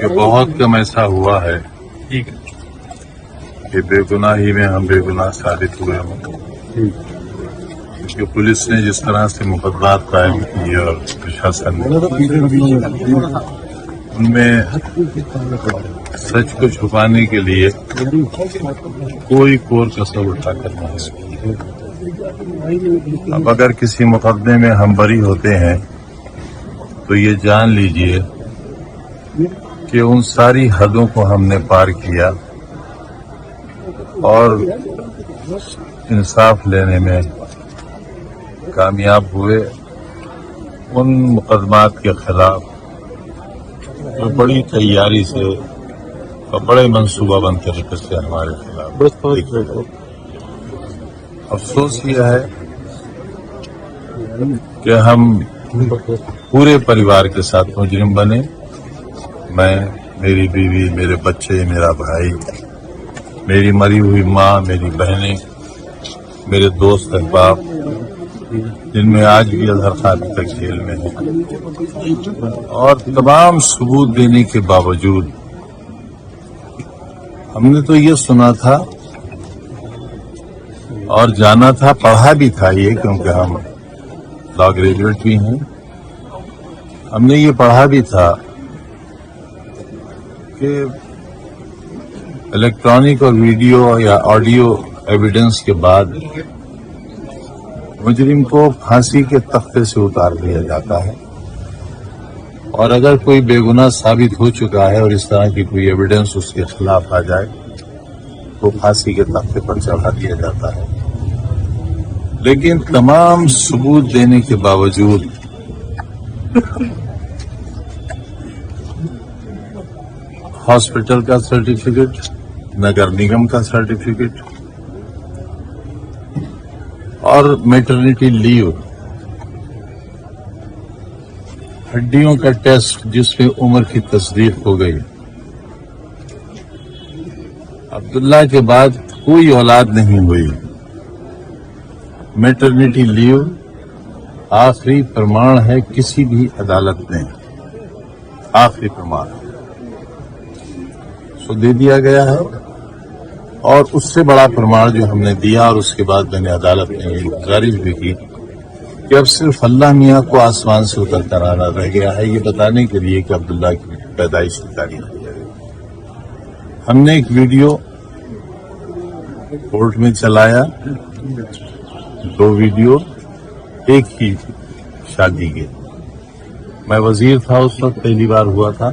کہ بہت کم ایسا ہوا ہے کہ بےگناہی میں ہم بےگناہ ثابت ہوئے ہوں، کہ پولیس نے جس طرح سے مقدمات قائم کیے اور پرشاسن نے ان میں سچ کو چھپانے کے لیے کوئی کور کسر اٹھا کر نہیں سکی۔ اب اگر کسی مقدمے میں ہم بری ہوتے ہیں تو یہ جان لیجئے کہ ان ساری حدوں کو ہم نے پار کیا اور انصاف لینے میں کامیاب ہوئے۔ ان مقدمات کے خلاف جو بڑی تیاری سے اور بڑے منصوبہ بند طریقے سے ہمارے خلاف، افسوس یہ ہے کہ ہم پورے پریوار کے ساتھ مجرم بنے، میں، میری بیوی، میرے بچے، میرا بھائی، میری مری ہوئی ماں، میری بہنیں، میرے دوست احباب، جن میں آج بھی اظہر خان تک جیل میں ہیں، اور تمام ثبوت دینے کے باوجود ہم نے تو یہ سنا تھا اور جانا تھا، پڑھا بھی تھا یہ، کیونکہ ہم لا گریجویٹ بھی ہیں، ہم نے یہ پڑھا بھی تھا کہ الیکٹرانک اور ویڈیو یا آڈیو ایویڈنس کے بعد مجرم کو پھانسی کے تختے سے اتار دیا جاتا ہے، اور اگر کوئی بے گناہ ثابت ہو چکا ہے اور اس طرح کی کوئی ایویڈنس اس کے خلاف آ جائے تو پھانسی کے تختے پر چڑھا دیا جاتا ہے۔ لیکن تمام ثبوت دینے کے باوجود ہاسپٹل کا سرٹیفکیٹ، نگر نگم کا سرٹیفکیٹ اور میٹرنیٹی لیو، ہڈیوں کا ٹیسٹ جس میں عمر کی تصدیق ہو گئی، عبداللہ کے بعد کوئی اولاد نہیں ہوئی، میٹرنیٹی لیو آخری پرمان ہے کسی بھی عدالت میں، آخری پرمان سو دے دیا گیا ہے، اور اس سے بڑا پرمان جو ہم نے دیا، اور اس کے بعد میں نے عدالت میں یہ گزارش بھی کی کہ اب صرف اللہ میاں کو آسمان سے اتر کر آنا رہ گیا ہے، یہ بتانے کے لیے کہ عبداللہ کی پیدائش کی تاریخ ہے۔ ہم نے ایک ویڈیو کورٹ میں چلایا، 2 ویڈیو ایک ہی شادی کے، میں وزیر تھا اس وقت، پہلی بار ہوا تھا،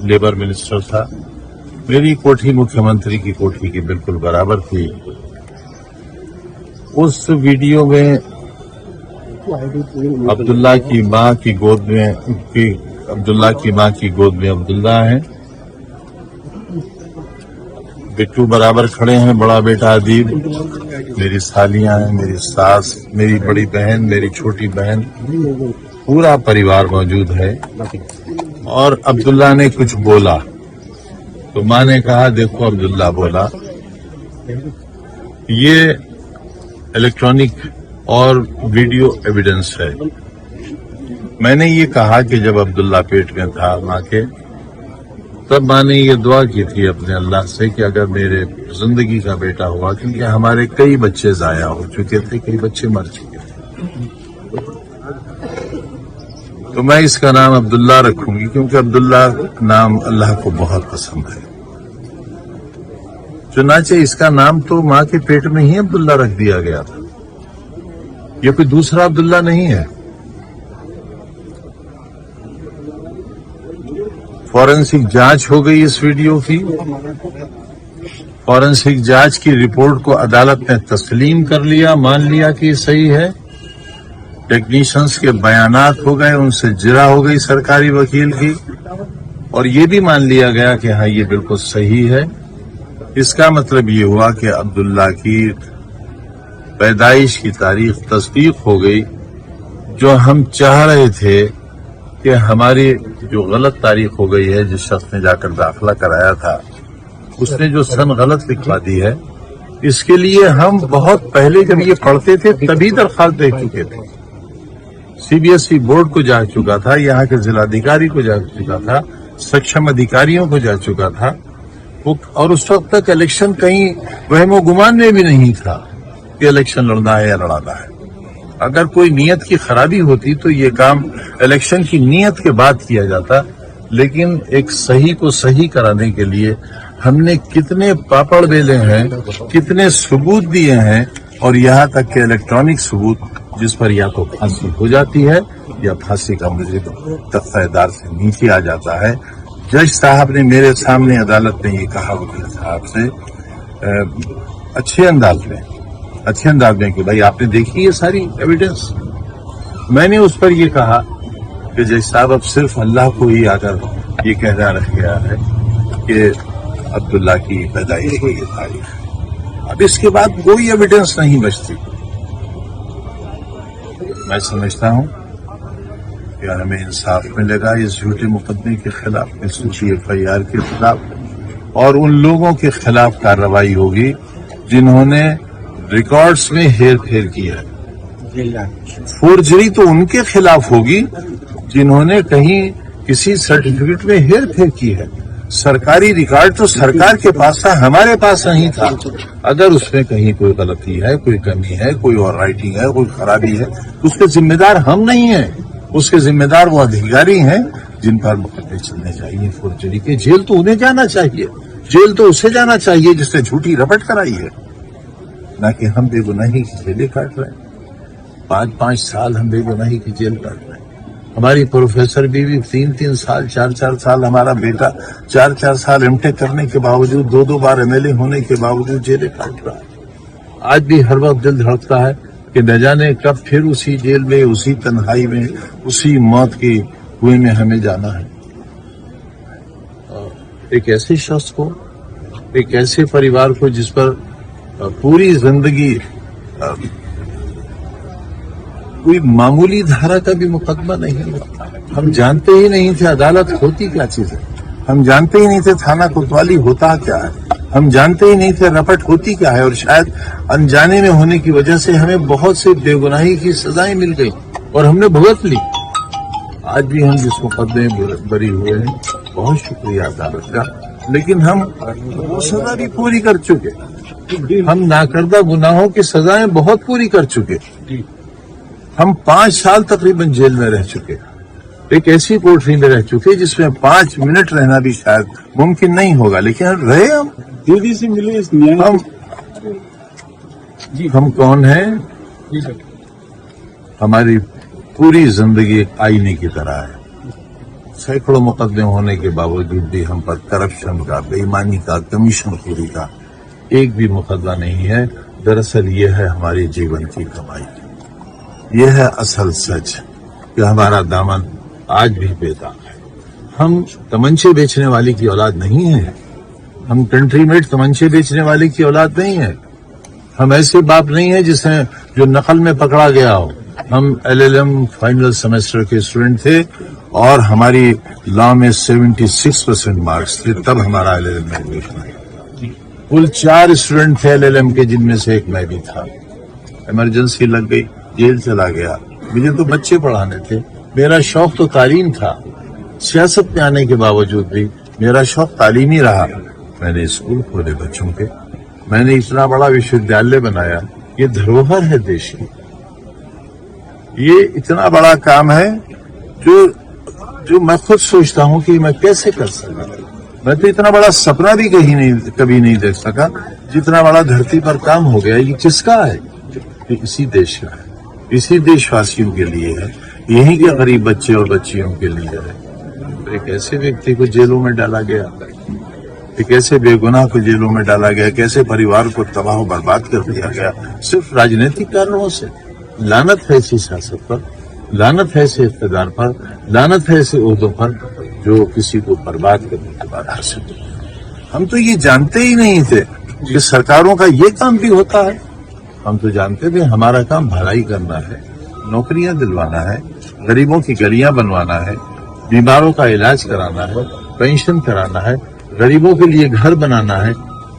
لیبر منسٹر تھا، میری کوٹھی مکھیہ منتری کی کوٹھی کی بالکل برابر تھی۔ اس ویڈیو میں عبداللہ کی ماں کی گود میں عبداللہ ہیں، بٹو برابر کھڑے ہیں، بڑا بیٹا ادیب، میری سالیاں ہیں، میری ساس، میری بڑی بہن، میری چھوٹی بہن، پورا پریوار موجود ہے، اور عبداللہ نے کچھ بولا تو ماں نے کہا دیکھو عبداللہ بولا۔ یہ الیکٹرانک اور ویڈیو ایویڈنس ہے۔ میں نے یہ کہا کہ جب عبداللہ پیٹ میں تھا ماں کے، تب ماں نے یہ دعا کی تھی اپنے اللہ سے کہ اگر میرے زندگی کا بیٹا ہوا، کیونکہ ہمارے کئی بچے ضائع ہو چکے تھے، کئی بچے مر چکے تھے، تو میں اس کا نام عبداللہ رکھوں گی، کیونکہ عبداللہ نام اللہ کو بہت پسند ہے۔ چنانچہ اس کا نام تو ماں کے پیٹ میں ہی عبداللہ رکھ دیا گیا تھا، یہ کوئی دوسرا عبداللہ نہیں ہے۔ فورینسک جانچ ہو گئی اس ویڈیو کی، فورینسک جانچ کی رپورٹ کو عدالت نے تسلیم کر لیا، مان لیا کہ یہ صحیح ہے، ٹیکنیشنز کے بیانات ہو گئے، ان سے جرا ہو گئی سرکاری وکیل کی، اور یہ بھی مان لیا گیا کہ ہاں یہ بالکل صحیح ہے۔ اس کا مطلب یہ ہوا کہ عبداللہ کی پیدائش کی تاریخ تصدیق ہو گئی، جو ہم چاہ رہے تھے کہ ہماری جو غلط تاریخ ہو گئی ہے، جس شخص نے جا کر داخلہ کرایا تھا اس نے جو سن غلط لکھوا دی ہے، اس کے لیے ہم بہت پہلے جب یہ پڑھتے تھے تبھی درخواست دے چکے تھے، CBSE बोर्ड को जा चुका था, यहाँ के जिलाधिकारी को जा चुका था, सक्षम अधिकारियों को जा चुका था और उस वक्त तक इलेक्शन कहीं वहमो गुमान में भी नहीं था कि इलेक्शन लड़ना है या लड़ाना है। अगर कोई नीयत की खराबी होती तो ये काम इलेक्शन की नीयत के बाद किया जाता, लेकिन एक सही को सही कराने के लिए हमने कितने पापड़ बेले हैं, कितने सबूत दिए हैं, और यहाँ तक के इलेक्ट्रॉनिक सबूत जिस पर या तो फांसी हो जाती है या फांसी का मुझे तख्तादार से नीचे आ जाता है। जज साहब ने मेरे सामने अदालत में ये कहा वकील साहब से अच्छे अंदाज में कि भाई आपने देखी ये सारी एविडेंस। मैंने उस पर ये कहा कि जज साहब अब सिर्फ अल्लाह को ही आकर ये कहना रह गया है कि अब्दुल्ला की पैदाइश की तारीख, अब इसके बाद कोई एविडेंस नहीं बचती। मैं समझता हूं कि हमें इंसाफ मिलेगा इस झूठे मुकदमे के खिलाफ, इस झूठी FIR के खिलाफ, और उन लोगों के खिलाफ कार्रवाई होगी जिन्होंने रिकॉर्ड्स में हेर फेर की है। फोर्जरी तो उनके खिलाफ होगी जिन्होंने कहीं किसी सर्टिफिकेट में हेर फेर की है। सरकारी रिकॉर्ड तो सरकार के पास था, हमारे पास नहीं था। अगर उसमें कहीं कोई गलती है, कोई कमी है, कोई और राइटिंग है, कोई खराबी है, उसके जिम्मेदार हम नहीं हैं, उसके जिम्मेदार वो अधिकारी हैं जिन पर मुकदमे चलने चाहिए फोर्जरी के। जेल तो उन्हें जाना चाहिए, जेल तो उसे जाना चाहिए जिसने झूठी रपट कराई है, न कि हम बेगुनाही की जेलें काट रहे हैं। 5-5 साल हम बेगुनाही की जेल काट रहे हैं। हमारी प्रोफेसर बीवी 3-3 साल, 4-4 साल, हमारा बेटा 4-4 साल MTech करने के बावजूद, 2-2 बार MLA होने के बावजूद जेलें काट रहा है। आज भी हर वक्त दिल धड़कता है कि न जाने कब फिर उसी जेल में, उसी तन्हाई में, उसी मौत के कुएं में हमें जाना है। एक ऐसे शख्स को, एक ऐसे परिवार को जिस पर पूरी जिंदगी कोई मामूली धारा का भी मुकदमा नहीं हुआ। हम जानते ही नहीं थे अदालत होती क्या चीज है, हम जानते ही नहीं थे थाना कोतवाली होता क्या है, हम जानते ही नहीं थे रपट होती क्या है, और शायद अनजाने में होने की वजह से हमें बहुत से बेगुनाही की सजाएं मिल गई और हमने भुगत ली। आज भी हम जिस मुकदमे में बरी हुए हैं, बहुत शुक्रिया अदालत का, लेकिन हम वो सजा भी पूरी कर चुके। हम नाकर्दा गुनाहों की सजाएं बहुत पूरी कर चुके। हम 5 साल तकरीबन जेल में रह चुके, एक ऐसी कोठरी में रह चुके जिसमें 5 मिनट रहना भी शायद मुमकिन नहीं होगा, लेकिन रहे हम। दीदी से मिले इस हम कौन हैं? हमारी पूरी जिंदगी एक आईने की तरह है। सैकड़ों मुकदमे होने के बावजूद भी हम पर करप्शन का, बेईमानी का, कमीशन खोरी का एक भी मुकदमा नहीं है। दरअसल ये है हमारे जीवन की कमाई, ये है असल सच कि हमारा दामन आज भी बेदाग है। हम तमंचे बेचने वाली की औलाद नहीं है, हम कंट्री मेड तमंचे बेचने वाली की औलाद नहीं है। हम ऐसे बाप नहीं है जिसने जो नकल में पकड़ा गया हो। हम LLM फाइनल सेमेस्टर के स्टूडेंट थे और हमारी लॉ में 76% मार्क्स थे, तब हमारा LLM में एडमिशन आया। कुल 4 स्टूडेंट थे LLM के, जिनमें से एक मैं भी था। इमरजेंसी लग गई, जेल चला गया। मुझे तो बच्चे पढ़ाने थे, मेरा शौक तो तालीम था। सियासत में आने के बावजूद भी मेरा शौक तालीम ही रहा। मैंने स्कूल खोले बच्चों के, मैंने इतना बड़ा विश्वविद्यालय बनाया। ये धरोहर है देश की, ये इतना बड़ा काम है जो मैं खुद सोचता हूं कि मैं कैसे कर सका। मैं तो इतना बड़ा सपना भी कभी नहीं देख सका जितना बड़ा धरती पर काम हो गया। ये किसका है? ये इसी देश का है, इसी देशवासियों के लिए है, यहीं के गरीब बच्चे और बच्चियों के लिए है। तो एक ऐसे व्यक्ति को जेलों में डाला गया, एक ऐसे बेगुनाह को जेलों में डाला गया, कैसे परिवार को तबाह बर्बाद कर दिया गया सिर्फ राजनीतिक कारणों से। लानत है ऐसी सियासत पर, लानत है ऐसे इख्तिदार पर, लानत है ऐसे ओहदों पर जो किसी को बर्बाद करने के बाद हासिल होते। हम तो ये जानते ही नहीं थे कि सरकारों का ये काम भी होता है। हम तो जानते थे हमारा काम भलाई करना है, नौकरियां दिलवाना है, गरीबों की गलियां बनवाना है, बीमारों का इलाज कराना है, पेंशन कराना है, गरीबों के लिए घर बनाना है।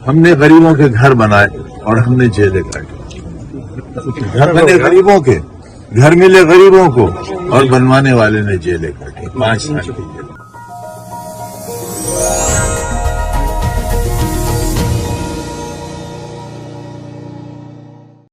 हमने गरीबों के घर बनाए और हमने जेलें काटी। घर बने गरीबों के, گھر ملے غریبوں کو اور بنوانے والے نے جیلیں کاٹی 5 سال کی جیل۔